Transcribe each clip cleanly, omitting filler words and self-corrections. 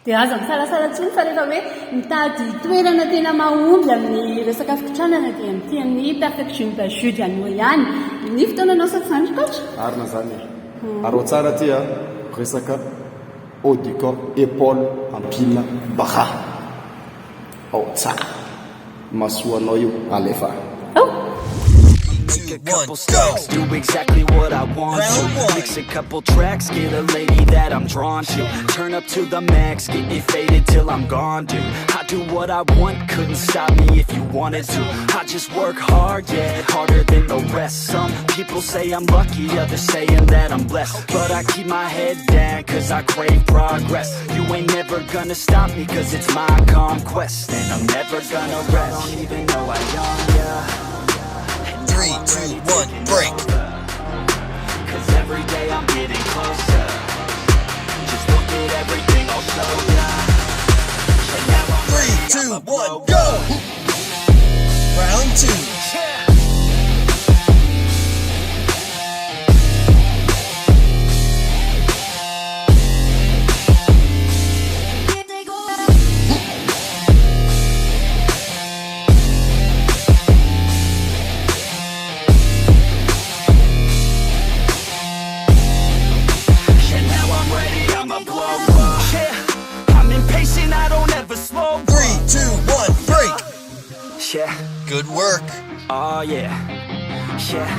dia aza misalasala tsony fa rehefa hoe mitady toerana tena mahomby amin'ny resaka fikotranana dia mitian'ny perfect Gym By Judiano ihany. Ny fotoananao sa zany coach? Arina zany aro tsara ty a resaka haut du corps épaule ampina bras ao tsara masoanao io alefa. Couple steps, do exactly what I want to. Mix a couple tracks, get a lady that I'm drawn to. Turn up to the max, get me faded till I'm gone, dude. I do what I want, couldn't stop me if you wanted to. I just work hard, yeah, harder than the rest. Some people say I'm lucky, others saying that I'm blessed. But I keep my head down, cause I crave progress. You ain't never gonna stop me, cause it's my conquest. And I'm never gonna rest. I don't even know how young, yeah. 3, 2, 1, break. Cause every day I'm getting closer. Just look at everything I'll show ya. 3, 2, 1, go! Round 2. Yeah. Good work. Oh yeah. Yeah.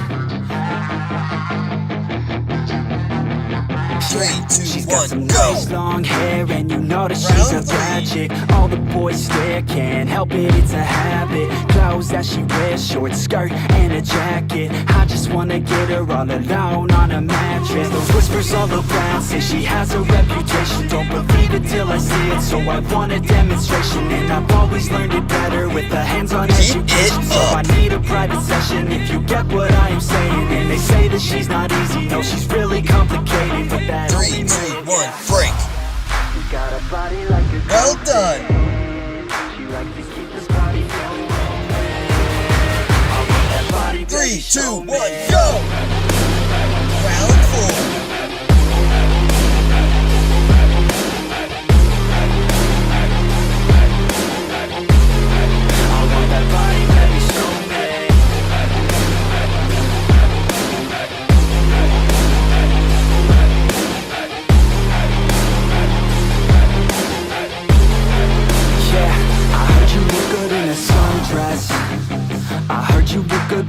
3, 2, She's got 1, some go. nice long hair and you know that she's a bad chick. All the boys stare, can't help it, it's a habit. Clothes that she wears, short skirt and a jacket. I just wanna get her all alone on a mattress. Those whispers all around say she has a reputation. Don't believe it till I see it, so I want a demonstration. And I've always learned it better with a hands-on education. So I need a private session if you get what I am saying. And they say that she's not easy, no, she's really complicated. But that 3, 2, 1, break. got a body like a Well done. She likes to keep this body going. 3, 2, 1, go. Round 4.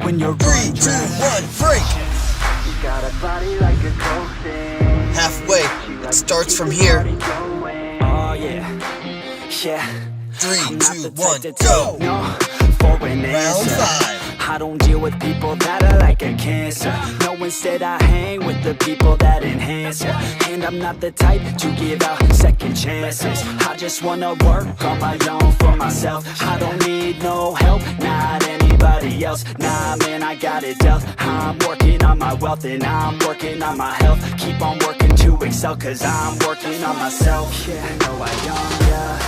When you're 3, 2, 1, break. You got a body like a coaster. Halfway. It starts from here. Oh yeah, yeah. 3, 2, 1, go. No, for an Round answer. 5. I don't deal with people that are like a cancer. No, instead I hang with the people that enhance ya. And I'm not the type to give out second chances. I just wanna work on my own for myself. I don't need no help, not anybody else. Nah, man, I got it dealt. I'm working on my wealth and I'm working on my health. Keep on working to excel, cause I'm working on myself. Yeah, I know I young, yeah.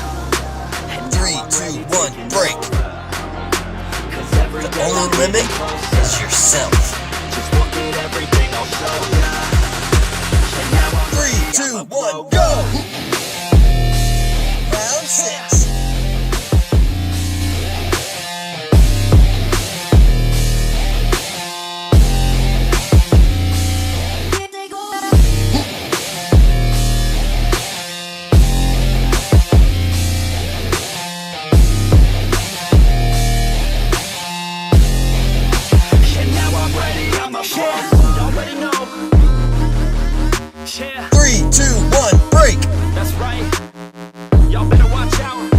3, 2, 1, break. The only limit is yourself. Just look at everything I'll show ya. 3, 2, 1, go. Round 6. Yeah. 3, 2, 1, break. That's right. Y'all better watch out.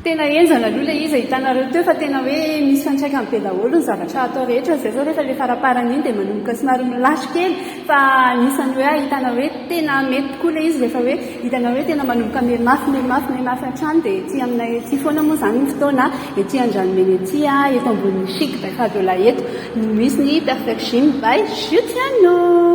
Tena enzana aloha ilay izy hitanareo teo fa tena hoe misy fantraikany be daholo ny zavatra atao rehetra zay zao rehefa le faraparany iny dia manomboka somary milasy kely fa nisany hoe ahitana hoe tena mety tokoa ilay izy rehefa hoe hitana hoe tena manomboka merimafy hatrany dia ety aminay ety foana moa zany ny fotoana ety Andranomena ety eto ambony chic by Fadola eto no misy ny perfect Gym by Judiano.